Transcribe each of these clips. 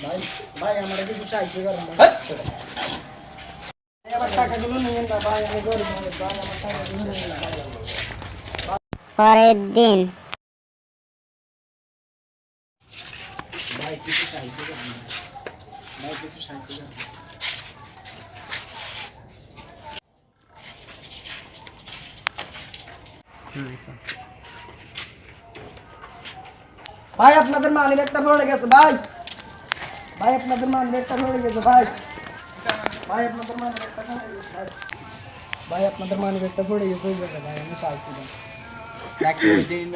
ভাই ভাই আমার কিছু সাহায্য করেন ভাই। আমার টাকাগুলো নিয়েন না ভাই, আমি গরিব মানুষ ভাই, আমার টাকাগুলো নিয়েন না ভাই। পরের দিন ভাই কিছু সাহায্য করেন ভাই, কিছু সাহায্য করেন। ভাই আপনাদের মানি ব্যাগটা পড়ে গেছে ভাই, ভাই আপনাদের মানি ব্যাগটা পড়ে গেছে ভাই, ভাই আপনাদের মানি ব্যাগটা পড়ে গেছে ভাই, ভাই আপনাদের মানি ব্যাগটা পড়ে গেছে ওই জায়গায় ভাই, আমি পাইছি ভাই।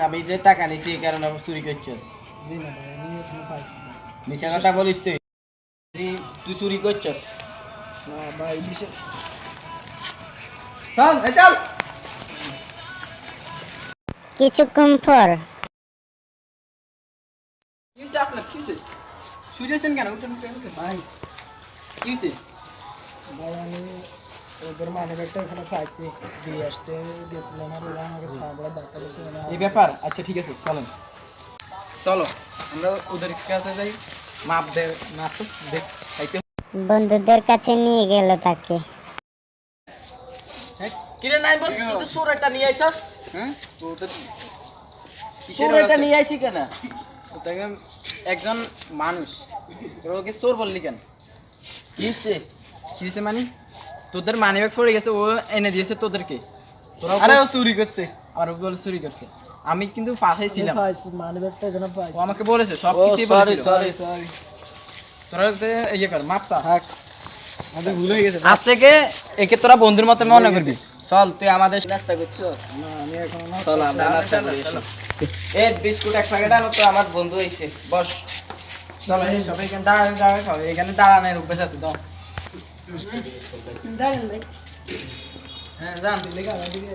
আমি যে টাকা নিছি এই কারণে চুরি করছিস। জি না ভাই, আমি এখানে পাইছি ভাই। মিশা কথা বলিস তুই, তুই চুরি করছিস। না ভাই বিশেষ চল এই চল। কিছুক্ষণ পর কি হয়েছে আপনার, কি হয়েছে? চুরি হয়েছেন কেন? উঠেন উঠেন উঠেন। ভাই কি হয়েছে? ভাই আমি ওদের মানি ব্যাগটা এখানে পাইছি, দিয়ে আসতে গেছিলাম আর ওরা আমাকে খাবার ধাক্কা দিতে এই ব্যাপার, আচ্ছা ঠিক আছে চলেন, চলো আমরা ওদের কাছে যাই, মাপ দে, মাপ তো দেখ খাইতে। বন্ধুদের কাছে নিয়ে গেল তাকে। কিরে নাই বল, তুই তো চোরটা নিয়ে আইছস। হ্যাঁ তো কিসের এটা নিয়ে আইছি কেন? ওটাকে একজন মানুষ, তোর ওকে চোর বললি কেন? কি হচ্ছে? কি হচ্ছে মানে? তোদের মানি ব্যাগ পড়ে গেছে, ও এনে দিয়েছে তোদেরকে। তোরা আরে ও চুরি করছে, আর ও বলে চুরি করছে। আমি কিন্তু ফাঁসাই ছিলাম, পাইছি মানি ব্যাগটা এখানে পাইছি। ও আমাকে বলেছে সব কিছু বলেছিল। সরি সরি, তোরা তো ইয়ে কর, মাপসা থাক, আমাদের ভুল হয়ে গেছে। আজ থেকে একে তোরা বন্ধুর মতো মনে করবি। চল তুই আমাদের নাস্তা করছো না আমি এখন না, চল আমরা নাস্তা করি। এই বিস্কুট এক প্যাকেট আনো তো, আমার বন্ধু হইছে। বস চল, এই সবাই এখানে দাঁড়ায় দাঁড়ায় খাও, এখানে দাঁড়ানোর অভ্যাস আছে তো। দাঁড়ান ভাই। হ্যাঁ যান,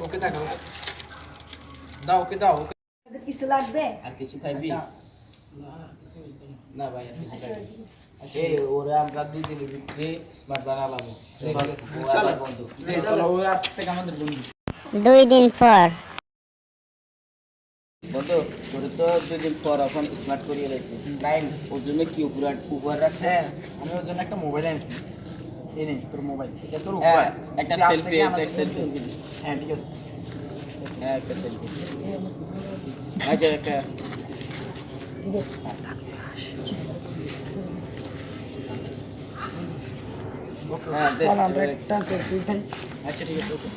ওকে দেখাও, দাও ওকে দাও। ওকে কিছু লাগবে? আর কিছু খাইবি? না ভাই আর কিছু খাইবি? আচ্ছা ওরা আমরা দুদিনের ভিতরে স্মার্ট বানালাম। চলো বন্ধু, চলো ওরা আজ থেকে আমাদের বন্ধু। 2 দিন পর বন্ধু তোর তো 2 দিন পর এখন স্মার্ট করিয়ে রয়েছে টাইম, ওর জন্য কি উপহার রাখছে? আমি ওর জন্য একটা মোবাইল আনছি। এই নে তোর মোবাইল, এটা তোর উপহার। একটা সেলফি, একটা সেলফি। হ্যাঁ ঠিক আছে, হ্যাঁ একটা সেলফি। আচ্ছা একটা হ্যাঁ দে। চল আমরা একটা সেলফি খাই। আচ্ছা ঠিক আছে, ওকে।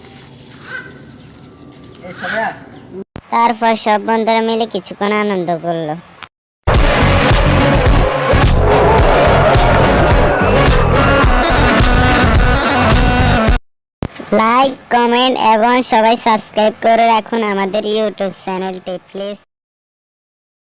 এই সময় তারপর সব বন্ধুরা মিলে কিছুক্ষণ আনন্দ করলো। লাইক, কমেন্ট এবং সবাই সাবস্ক্রাইব করে রাখুন আমাদের ইউটিউব চ্যানেলটি প্লিজ।